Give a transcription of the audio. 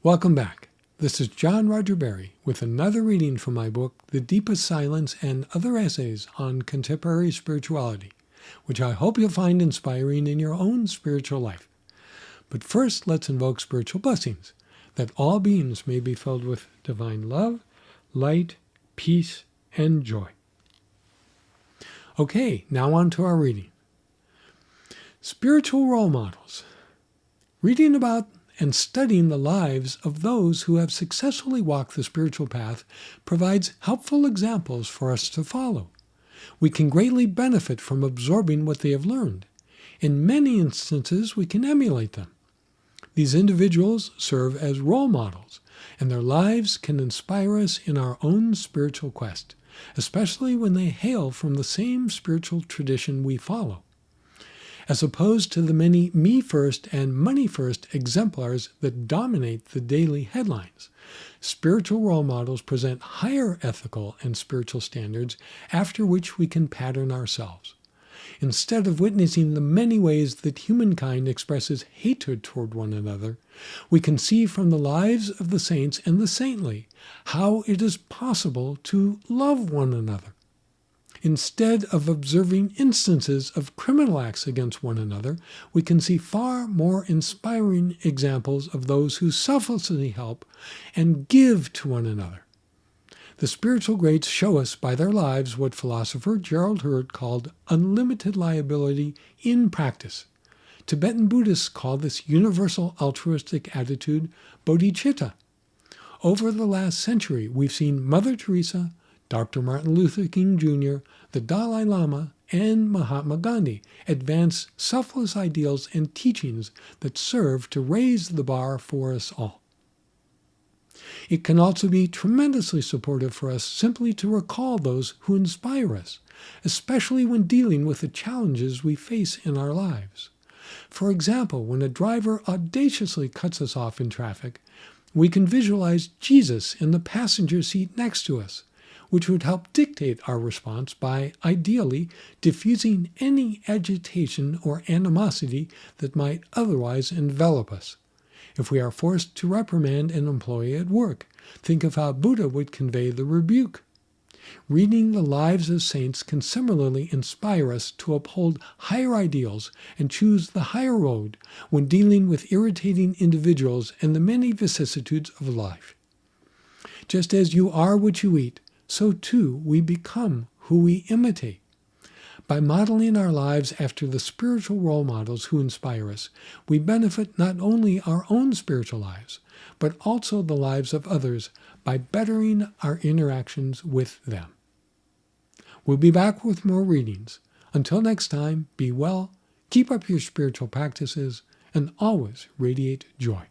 Welcome back. This is John Roger Berry with another reading from my book, The Deepest Silence and Other Essays on Contemporary Spirituality, which I hope you'll find inspiring in your own spiritual life. But first, let's invoke spiritual blessings, that all beings may be filled with divine love, light, peace, and joy. Okay, now on to our reading. Spiritual role models. Reading about and studying the lives of those who have successfully walked the spiritual path provides helpful examples for us to follow. We can greatly benefit from absorbing what they have learned. In many instances, we can emulate them. These individuals serve as role models, and their lives can inspire us in our own spiritual quest, especially when they hail from the same spiritual tradition we follow. As opposed to the many me-first and money-first exemplars that dominate the daily headlines, spiritual role models present higher ethical and spiritual standards after which we can pattern ourselves. Instead of witnessing the many ways that humankind expresses hatred toward one another, we can see from the lives of the saints and the saintly how it is possible to love one another. Instead of observing instances of criminal acts against one another, we can see far more inspiring examples of those who selflessly help and give to one another. The spiritual greats show us by their lives what philosopher Gerald Hurd called unlimited liability in practice. Tibetan Buddhists call this universal altruistic attitude bodhicitta. Over the last century, we've seen Mother Teresa, Dr. Martin Luther King Jr., the Dalai Lama, and Mahatma Gandhi advance selfless ideals and teachings that serve to raise the bar for us all. It can also be tremendously supportive for us simply to recall those who inspire us, especially when dealing with the challenges we face in our lives. For example, when a driver audaciously cuts us off in traffic, we can visualize Jesus in the passenger seat next to us, which would help dictate our response by, ideally, diffusing any agitation or animosity that might otherwise envelop us. If we are forced to reprimand an employee at work, think of how Buddha would convey the rebuke. Reading the lives of saints can similarly inspire us to uphold higher ideals and choose the higher road when dealing with irritating individuals and the many vicissitudes of life. Just as you are what you eat, so too we become who we imitate. By modeling our lives after the spiritual role models who inspire us, we benefit not only our own spiritual lives, but also the lives of others by bettering our interactions with them. We'll be back with more readings. Until next time, be well, keep up your spiritual practices, and always radiate joy.